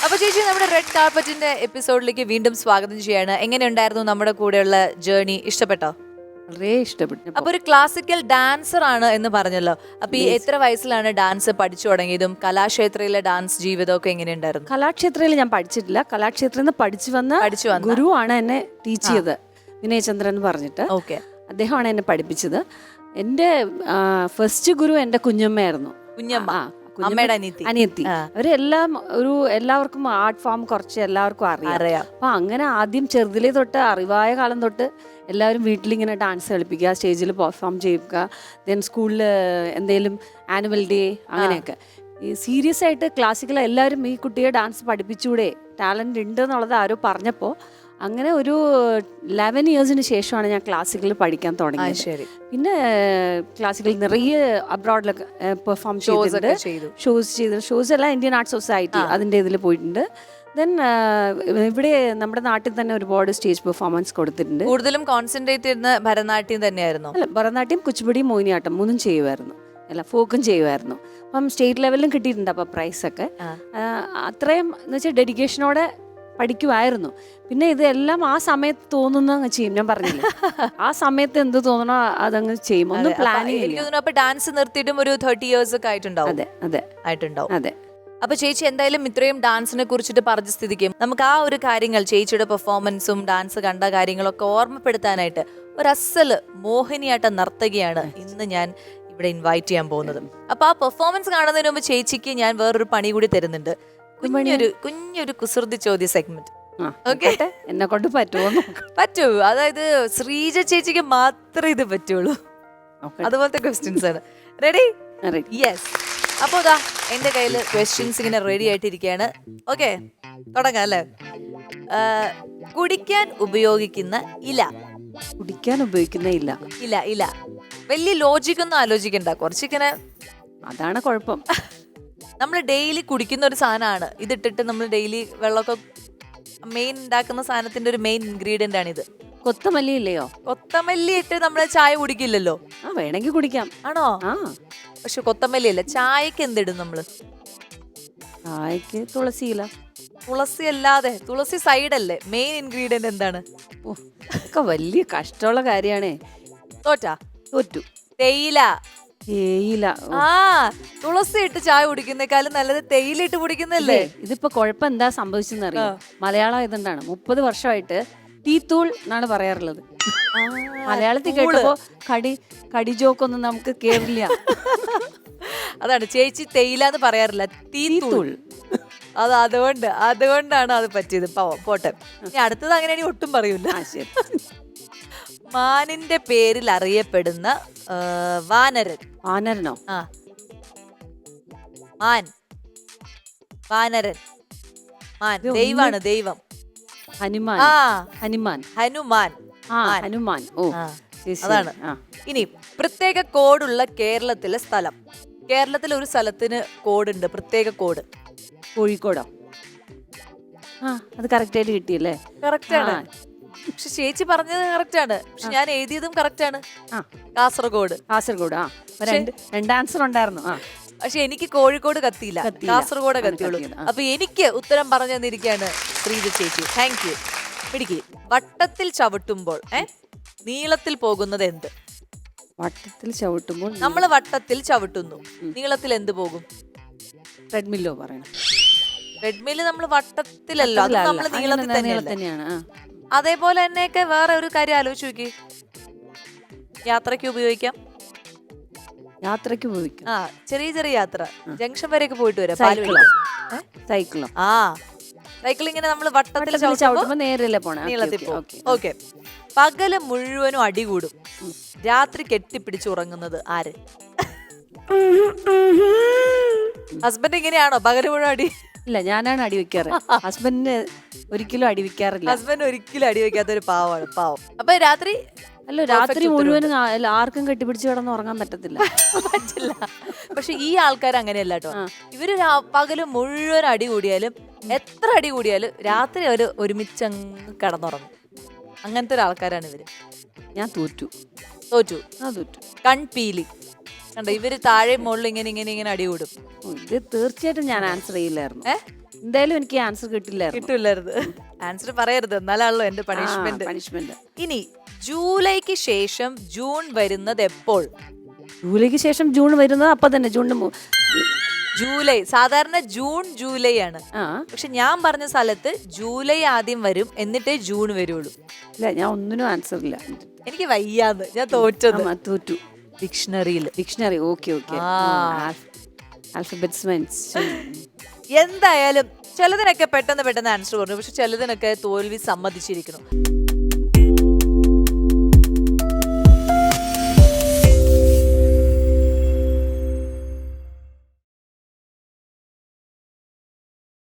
അപ്പൊ ചേച്ചി, നമ്മുടെ റെഡ് കാർപ്പറ്റിന്റെ എപ്പിസോഡിലേക്ക് വീണ്ടും സ്വാഗതം ചെയ്യാണ്. എങ്ങനെയുണ്ടായിരുന്നു നമ്മുടെ കൂടെയുള്ള ജേർണി? ഇഷ്ടപ്പെട്ടോ? വളരെ ഇഷ്ടപ്പെട്ടു. അപ്പൊ ഒരു ക്ലാസിക്കൽ ഡാൻസർ ആണ് എന്ന് പറഞ്ഞല്ലോ. അപ്പൊ ഈ എത്ര വയസ്സിലാണ് ഡാൻസ് പഠിച്ചു തുടങ്ങിയതും കലാക്ഷേത്രയിലെ ഡാൻസ് ജീവിതമൊക്കെ എങ്ങനെയുണ്ടായിരുന്നു? കലാക്ഷേത്രയിൽ ഞാൻ പഠിച്ചിട്ടില്ല. കലാക്ഷേത്രയിൽ നിന്ന് പഠിച്ചു വന്ന ഗുരുവാണ് എന്നെ ടീച്ച് ചെയ്തത്, വിനയചന്ദ്രൻ എന്ന് പറഞ്ഞിട്ട്. ഓക്കെ, അദ്ദേഹമാണ് എന്നെ പഠിപ്പിച്ചത്. എൻ്റെ ഫസ്റ്റ് ഗുരു എൻ്റെ കുഞ്ഞമ്മയായിരുന്നു. കുഞ്ഞമ്മ, അമ്മയുടെ അനിയത്തി. അവരെല്ലാം എല്ലാവർക്കും ആർട്ട് ഫോം കുറച്ച് എല്ലാവർക്കും അറിയാം. അപ്പൊ അങ്ങനെ ആദ്യം ചെറുതിലേ തൊട്ട് അറിവായ കാലം തൊട്ട് എല്ലാവരും വീട്ടിലിങ്ങനെ ഡാൻസ് കളിപ്പിക്കുക, സ്റ്റേജിൽ പെർഫോം ചെയ്യുക, ദെൻ സ്കൂളിൽ എന്തെങ്കിലും ആനുവൽ ഡേ അങ്ങനെയൊക്കെ. ഈ സീരിയസ് ആയിട്ട് ക്ലാസിക്കൽ എല്ലാവരും ഈ കുട്ടിയെ ഡാൻസ് പഠിപ്പിച്ചൂടെ, ടാലന്റ് ഉണ്ട് എന്നുള്ളത് ആരോ പറഞ്ഞപ്പോൾ അങ്ങനെ ഒരു 11 ഇയേഴ്സിന് ശേഷമാണ് ഞാൻ ക്ലാസിക്കൽ പഠിക്കാൻ തുടങ്ങിയത്. പിന്നെ ക്ലാസിക്കൽ നിറയെ അബ്രോഡിലൊക്കെ പെർഫോം ചെയ്തിട്ടുണ്ട്. ഷോസ് എല്ലാം ഇന്ത്യൻ ആർട്ട് സൊസൈറ്റി അതിൻ്റെ ഇതിൽ പോയിട്ടുണ്ട്. ദെൻ ഇവിടെ നമ്മുടെ നാട്ടിൽ തന്നെ ഒരുപാട് സ്റ്റേജ് പെർഫോമൻസ് കൊടുത്തിട്ടുണ്ട്. കൂടുതലും കോൺസെൻട്രേറ്റ് ചെയ്യുന്ന ഭരതനാട്യം തന്നെയായിരുന്നു. അല്ല, ഭരതനാട്യം, കുച്ചിപ്പുടി, മോഹിനിയാട്ടം മൂന്നും ചെയ്യുമായിരുന്നു. അല്ല, ഫോക്കും ചെയ്യുമായിരുന്നു. അപ്പം സ്റ്റേറ്റ് ലെവലിലും കിട്ടിയിട്ടുണ്ട് അപ്പം പ്രൈസൊക്കെ. അത്രയും എന്ന് വെച്ചാൽ ഡെഡിക്കേഷനോടെ പഠിക്കുമായിരുന്നു. പിന്നെ ഇതെല്ലാം ആ സമയത്ത് തോന്നുന്ന ചെയ്യും. ഞാൻ പറഞ്ഞില്ല, ആ സമയത്ത് എന്ത് തോന്നണോ അതങ്ങ് ചെയ്യും. ഒന്നും പ്ലാനിങ് ഇല്ല. ഡാൻസ് നിർത്തിയിട്ടും ഒരു 30 years ഒക്കെ ആയിട്ടുണ്ടാവും. അതെ ആയിട്ടുണ്ടാവും. അതെ. അപ്പൊ ചേച്ചി എന്തായാലും ഇത്രയും ഡാൻസിനെ കുറിച്ചിട്ട് പറഞ്ഞ സ്ഥിതിക്കും നമുക്ക് ആ ഒരു കാര്യങ്ങൾ, ചേച്ചിയുടെ പെർഫോമൻസും ഡാൻസ് കണ്ട കാര്യങ്ങളൊക്കെ ഓർമ്മപ്പെടുത്താനായിട്ട് ഒരു അസല് മോഹിനിയാട്ട നർത്തകിയാണ് ഇന്ന് ഞാൻ ഇവിടെ ഇൻവൈറ്റ് ചെയ്യാൻ പോകുന്നത്. അപ്പൊ ആ പെർഫോമൻസ് കാണുന്നതിന് മുമ്പ് ചേച്ചിക്ക് ഞാൻ വേറൊരു പണി കൂടി തരുന്നുണ്ട്. കുഞ്ഞൊരു കുസൃതി ചോദ്യ സെഗ്മെന്റ്. ഓക്കെ, എന്നെ കൊണ്ട് പറ്റൂ. അതായത് ശ്രീജ ചേച്ചിക്ക് മാത്രമേ ഇത് പറ്റുള്ളൂ. അതുപോലത്തെ ക്വസ്റ്റ്യൻസ് ആണ്. റെഡി? യെസ്. അപ്പൊ ഇതാ എന്റെ കയ്യില് ക്വസ്റ്റ്യൻസ് ഇങ്ങനെ റെഡി ആയിട്ടിരിക്കുകയാണ്. ഓക്കെ, തുടങ്ങാം അല്ലേ? കുടിക്കാൻ ഉപയോഗിക്കുന്ന ഇല. കുടിക്കാൻ ഉപയോഗിക്കുന്ന ഇല. വലിയ ലോജിക്കൊന്നും ആലോചിക്കണ്ട, കുറച്ചിങ്ങനെ. അതാണ് കുഴപ്പം. നമ്മൾ ഡെയിലി കുടിക്കുന്ന ഒരു സാധനമാണ്. ഇതിട്ടിട്ട് നമ്മൾ ഡെയിലി വെള്ളമൊക്കെ മെയിൻ ഉണ്ടാക്കുന്ന സാധനത്തിന്റെ ഒരു മെയിൻ ഇൻഗ്രീഡിയന്റ് ആണിത്. കൊത്തമല്ലി ഇല്ലയോ? കൊത്തമല്ലി ഇട്ട് നമ്മള് ചായ കുടിക്കില്ലല്ലോ. വേണമെങ്കിൽ കുടിക്കാം. ആണോ? പക്ഷെ കൊത്തമല്ലി അല്ല. ചായക്ക് എന്തിടും നമ്മള്? ചായക്ക് തുളസിയില. തുളസി അല്ലാതെ, തുളസി സൈഡല്ലേ. മെയിൻ ഇൻഗ്രീഡിയന്റ് എന്താണ്? ഒക്കെ വലിയ കഷ്ടമുള്ള കാര്യാണേ. തോറ്റു. തേയില. തുളസി ഇട്ട് ചായ കുടിക്കുന്നേക്കാളും നല്ലത് തേയില ഇട്ട് കുടിക്കുന്നല്ലേ. ഇതിപ്പോ കുഴപ്പം എന്താ സംഭവിച്ചെന്നറിയോ? മലയാളം ഇതുണ്ടാണ്. 30 വർഷമായിട്ട് ടീത്തൂൾ എന്നാണ് പറയാറുള്ളത്. മലയാളത്തിൽ കേട്ടപ്പോ കടി ജോക്കൊന്നും നമുക്ക് കേറില്ല. അതാണ് ചേച്ചി തേയില എന്ന് പറയാറില്ല, ടീത്തൂൾ. അതുകൊണ്ടാണ് അത് പറ്റിയത്. പോട്ടെ, ഇനി അടുത്തത് അങ്ങനെയാണെങ്കിൽ ഒട്ടും പറയൂല. മാനിന്റെ പേരിൽ അറിയപ്പെടുന്ന വാനരനോ? വാനരൻ. ദൈവമാണ്, ദൈവം. ഹനുമാൻ. അതാണ്. ഇനി പ്രത്യേക കോഡുള്ള കേരളത്തിലെ സ്ഥലം. കേരളത്തിലെ ഒരു സ്ഥലത്തിന് കോഡുണ്ട്, പ്രത്യേക കോഡ്. കോഴിക്കോടോ? അത് കറക്റ്റ് ആയിട്ട് കിട്ടിയല്ലേ? കറക്റ്റ് ആണ്. പക്ഷെ ചേച്ചി പറഞ്ഞത് കറക്റ്റ് ആണ്. പക്ഷെ ഞാൻ എഴുതിയതും കറക്റ്റ് ആണ്. കാസർഗോഡ്. രണ്ട് ആൻസർ ഉണ്ടായിരുന്നു. പക്ഷെ എനിക്ക് കോഴിക്കോട് കത്തിയില്ല, കാസർഗോഡ് കത്തിയുള്ളൂ. അപ്പൊ എനിക്ക് ഉത്തരം പറഞ്ഞു തന്നിരിക്കുകയാണ് ശ്രീജ ചേച്ചി. Thank you. പിടിക്ക്. വട്ടത്തിൽ ചവിട്ടുമ്പോൾ നീളത്തിൽ പോകുന്നത് എന്ത്? വട്ടത്തിൽ ചവിട്ടുമ്പോൾ നമ്മള് വട്ടത്തിൽ ചവിട്ടുന്നു, നീളത്തിൽ എന്ത് പോകും? ട്രെഡ്മില്ലോ പറയണം. ട്രെഡ്മില് നമ്മൾ വട്ടത്തിലല്ലോ, അത് നമ്മള് നീളത്തിൽ തന്നെയാണ്. അതേപോലെ തന്നെയൊക്കെ വേറെ ഒരു കാര്യം ആലോചിച്ച് നോക്കി. യാത്രയ്ക്ക് ഉപയോഗിക്കാം. ചെറിയ ചെറിയ യാത്ര, ജംഗ്ഷൻ വരെയൊക്കെ പോയിട്ട് വരാം. സൈക്കിളോ? സൈക്കിൾ ഇങ്ങനെ നമ്മൾ വട്ടത്തിൽ ചവിട്ടുമ്പോൾ നേരല്ലേ പോണേ, നീളത്തിൽ പോകും. ഓക്കെ. പകല് മുഴുവനും അടികൂടും, രാത്രി കെട്ടിപ്പിടിച്ച് ഉറങ്ങുന്നത് ആര്? ഹസ്ബൻഡ് ഇങ്ങനെയാണോ പകല് മുഴുവൻ അടി? ഇല്ല, ഞാനാണ് അടി വെക്കാറ്. ഹസ്ബൻഡിന് ഒരിക്കലും അടി വെക്കാറില്ല. ഹസ്ബൻഡ് ഒരിക്കലും അടി വെക്കാത്ത ഒരു പാവമാണ്, പാവം. അപ്പൊ രാത്രി മുഴുവനും ആർക്കും കെട്ടിപ്പിടിച്ച് കിടന്ന് ഉറങ്ങാൻ പറ്റില്ല. പക്ഷെ ഈ ആൾക്കാർ അങ്ങനെയല്ല കേട്ടോ. ഇവര് പകല് മുഴുവൻ അടി കൂടിയാലും, എത്ര അടി കൂടിയാലും രാത്രി അവര് ഒരുമിച്ചങ്ങ് കിടന്നുറങ്ങും. അങ്ങനത്തെ ഒരു ആൾക്കാരാണ് ഇവര്. ഞാൻ തോറ്റു. കൺപീലി കണ്ടോ, ഇവര് താഴെ മുകളിൽ ഇങ്ങനെ അടി കൂടും. ഇത് തീർച്ചയായിട്ടും ഞാൻ ആൻസർ ചെയ്യില്ലായിരുന്നു. എന്തായാലും എനിക്ക് ആൻസർ കിട്ടില്ലായിരുന്നു. കിട്ടൂലായിരുന്നു. ആൻസർ പറയരുത്, എന്നാലാണല്ലോ എന്റെ പണിഷ്മെന്റ്. പണിഷ്മെന്റ്. ഇനി ജൂലൈക്ക് ശേഷം ജൂൺ വരുന്നത് എപ്പോൾ? ജൂലൈക്ക് ശേഷം ജൂൺ വരുന്നത് അപ്പൊ തന്നെ ജൂലൈ സാധാരണ ജൂൺ ജൂലൈ ആണ്. ആ പക്ഷെ ഞാൻ പറഞ്ഞ സ്ഥലത്ത് ജൂലൈ ആദ്യം വരും, എന്നിട്ടേ ജൂൺ വരുള്ളൂ. ഇല്ല, ഞാൻ ഒന്നിനും ആൻസർ ഇല്ല. എനിക്ക് വയ്യാന്ന്, ഞാൻ തോറ്റത്. തോറ്റു. ഡിക്ഷണറി. ഓക്കെ. Alphabets means. എന്തായാലും ചിലതിനൊക്കെ പെട്ടെന്ന് ആൻസർ പറഞ്ഞു, പക്ഷെ ചിലതിനൊക്കെ തോൽവി സമ്മതിച്ചിരിക്കുന്നു.